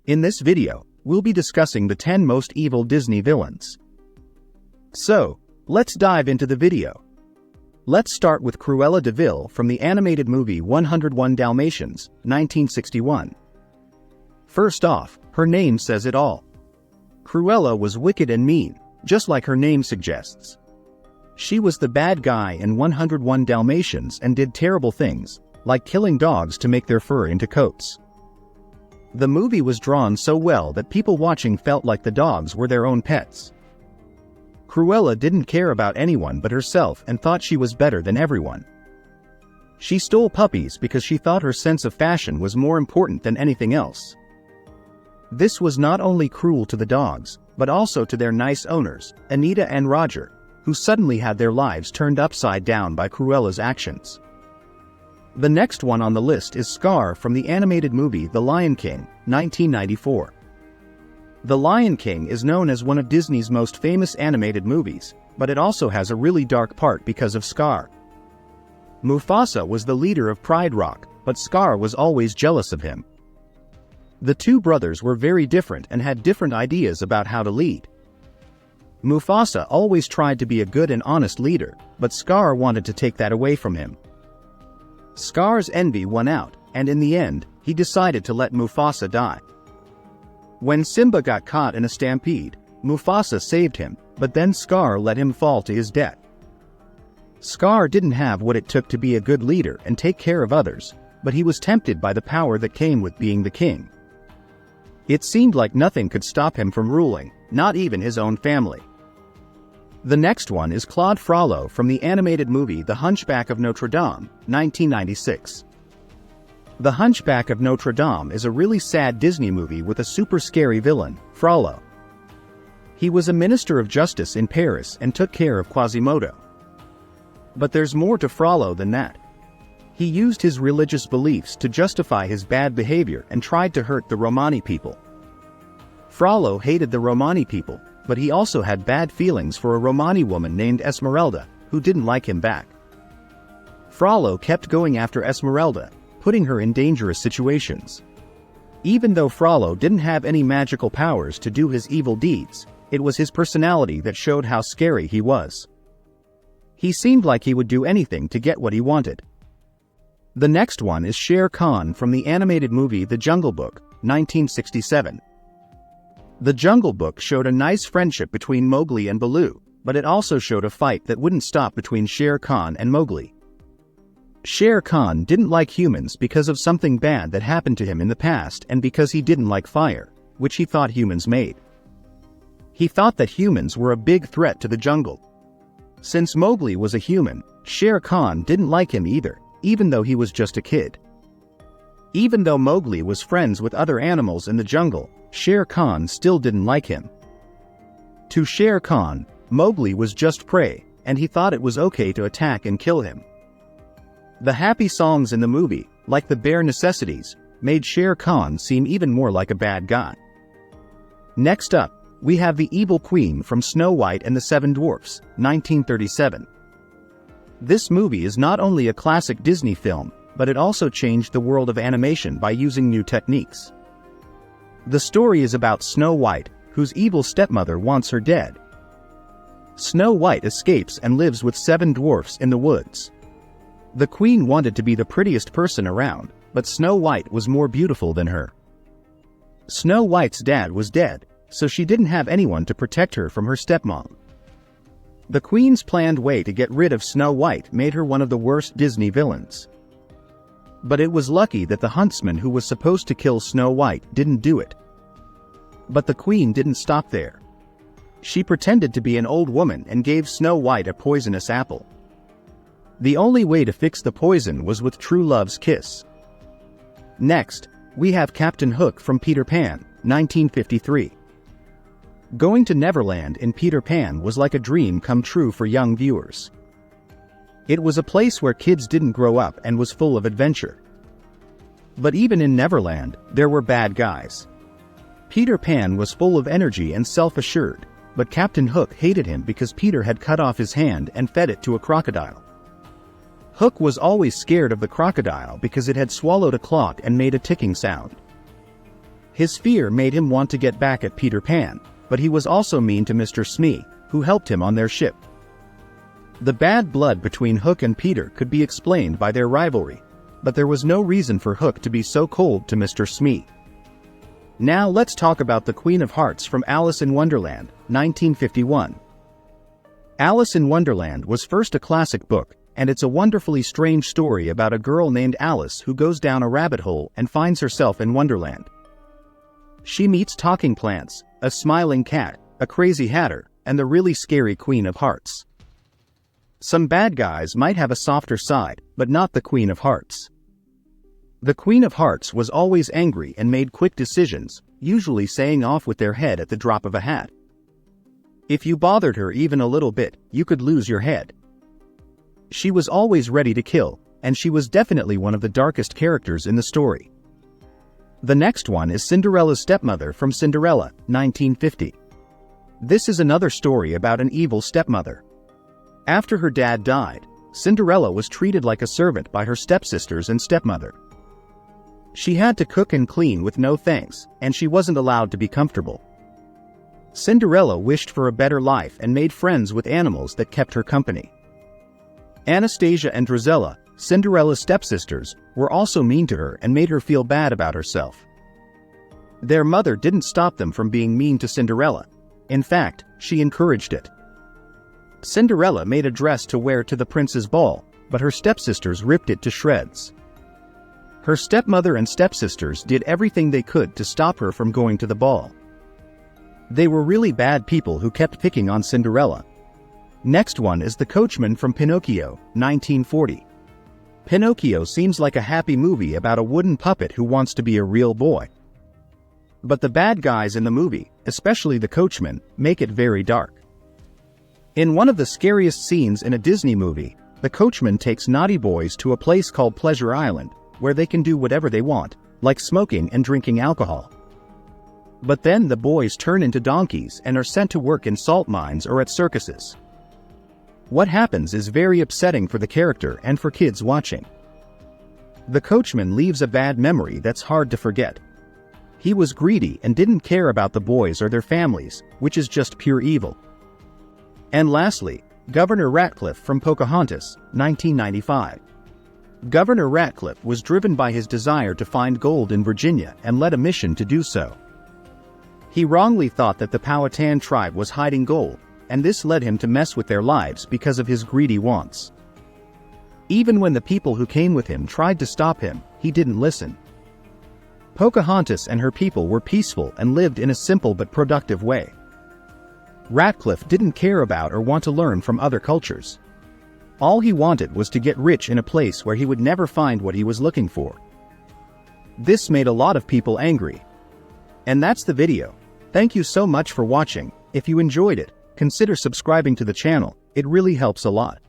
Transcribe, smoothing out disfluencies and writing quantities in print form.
In this video, we'll be discussing the 10 most evil Disney villains. So, let's dive into the video. Let's start with Cruella de Vil from the animated movie 101 Dalmatians, 1961. First off, her name says it all. Cruella was wicked and mean, just like her name suggests. She was the bad guy in 101 Dalmatians and did terrible things, like killing dogs to make their fur into coats. The movie was drawn so well that people watching felt like the dogs were their own pets. Cruella didn't care about anyone but herself and thought she was better than everyone. She stole puppies because she thought her sense of fashion was more important than anything else. This was not only cruel to the dogs, but also to their nice owners, Anita and Roger, who suddenly had their lives turned upside down by Cruella's actions. The next one on the list is Scar from the animated movie The Lion King, 1994. The Lion King is known as one of Disney's most famous animated movies, but it also has a really dark part because of Scar. Mufasa was the leader of Pride Rock, but Scar was always jealous of him. The two brothers were very different and had different ideas about how to lead. Mufasa always tried to be a good and honest leader, but Scar wanted to take that away from him. Scar's envy won out, and in the end, he decided to let Mufasa die. When Simba got caught in a stampede, Mufasa saved him, but then Scar let him fall to his death. Scar didn't have what it took to be a good leader and take care of others, but he was tempted by the power that came with being the king. It seemed like nothing could stop him from ruling, not even his own family. The next one is Claude Frol from the animated movie The Hunchback of Notre Dame, 1996. The Hunchback of Notre Dame is a really sad Disney movie with a super scary villain, Frollo. He was a minister of justice in Paris and took care of Quasimodo. But there's more to Frollo than that. He used his religious beliefs to justify his bad behavior and tried to hurt the Romani people. Frollo hated the Romani people, but he also had bad feelings for a Romani woman named Esmeralda, who didn't like him back. Frollo kept going after Esmeralda, putting her in dangerous situations. Even though Frollo didn't have any magical powers to do his evil deeds, it was his personality that showed how scary he was. He seemed like he would do anything to get what he wanted. The next one is Sher Khan from the animated movie The Jungle Book, 1967. The Jungle Book showed a nice friendship between Mowgli and Baloo, but it also showed a fight that wouldn't stop between Sher Khan and Mowgli. Sher Khan didn't like humans because of something bad that happened to him in the past and because he didn't like fire, which he thought humans made. He thought that humans were a big threat to the jungle. Since Mowgli was a human, Sher Khan didn't like him either, even though he was just a kid. Even though Mowgli was friends with other animals in the jungle, Sher Khan still didn't like him. To Sher Khan, Mowgli was just prey, and he thought it was okay to attack and kill him. The happy songs in the movie, like the bare necessities, made Sher Khan seem even more like a bad guy. Next up, we have the evil queen from Snow White and the Seven Dwarfs, 1937. This movie is not only a classic Disney film, but it also changed the world of animation by using new techniques. The story is about Snow White, whose evil stepmother wants her dead. Snow White escapes and lives with 7 dwarfs in the woods. The queen wanted to be the prettiest person around, but Snow White was more beautiful than her. Snow White's dad was dead, so she didn't have anyone to protect her from her stepmom. The queen's planned way to get rid of Snow White made her one of the worst Disney villains. But it was lucky that the huntsman who was supposed to kill Snow White didn't do it. But the queen didn't stop there. She pretended to be an old woman and gave Snow White a poisonous apple. The only way to fix the poison was with true love's kiss. Next, we have Captain Hook from Peter Pan, 1953. Going to Neverland in Peter Pan was like a dream come true for young viewers. It was a place where kids didn't grow up and was full of adventure. But even in Neverland, there were bad guys. Peter Pan was full of energy and self-assured, but Captain Hook hated him because Peter had cut off his hand and fed it to a crocodile. Hook was always scared of the crocodile because it had swallowed a clock and made a ticking sound. His fear made him want to get back at Peter Pan, but he was also mean to Mr. Smee, who helped him on their ship. The bad blood between Hook and Peter could be explained by their rivalry, but there was no reason for Hook to be so cold to Mr. Smee. Now let's talk about The Queen of Hearts from Alice in Wonderland, 1951. Alice in Wonderland was first a classic book, and it's a wonderfully strange story about a girl named Alice who goes down a rabbit hole and finds herself in Wonderland. She meets talking plants, a smiling cat, a crazy hatter, and the really scary Queen of Hearts. Some bad guys might have a softer side, but not the Queen of Hearts. The Queen of Hearts was always angry and made quick decisions, usually saying off with their head at the drop of a hat. If you bothered her even a little bit, you could lose your head. She was always ready to kill, and she was definitely one of the darkest characters in the story. The next one is Cinderella's stepmother from Cinderella, 1950. This is another story about an evil stepmother. After her dad died, Cinderella was treated like a servant by her stepsisters and stepmother. She had to cook and clean with no thanks, and she wasn't allowed to be comfortable. Cinderella wished for a better life and made friends with animals that kept her company. Anastasia and Drizella, Cinderella's stepsisters, were also mean to her and made her feel bad about herself. Their mother didn't stop them from being mean to Cinderella. In fact, she encouraged it. Cinderella made a dress to wear to the prince's ball, but her stepsisters ripped it to shreds. Her stepmother and stepsisters did everything they could to stop her from going to the ball. They were really bad people who kept picking on Cinderella. Next one is The Coachman from Pinocchio, 1940. Pinocchio seems like a happy movie about a wooden puppet who wants to be a real boy. But the bad guys in the movie, especially the Coachman, make it very dark. In one of the scariest scenes in a Disney movie, the Coachman takes naughty boys to a place called Pleasure Island, where they can do whatever they want, like smoking and drinking alcohol. But then the boys turn into donkeys and are sent to work in salt mines or at circuses. What happens is very upsetting for the character and for kids watching. The Coachman leaves a bad memory that's hard to forget. He was greedy and didn't care about the boys or their families, which is just pure evil. And lastly, Governor Ratcliffe from Pocahontas, 1995. Governor Ratcliffe was driven by his desire to find gold in Virginia and led a mission to do so. He wrongly thought that the Powhatan tribe was hiding gold, and this led him to mess with their lives because of his greedy wants. Even when the people who came with him tried to stop him, he didn't listen. Pocahontas and her people were peaceful and lived in a simple but productive way. Ratcliffe didn't care about or want to learn from other cultures. All he wanted was to get rich in a place where he would never find what he was looking for. This made a lot of people angry. And that's the video. Thank you so much for watching. If you enjoyed it, consider subscribing to the channel, it really helps a lot.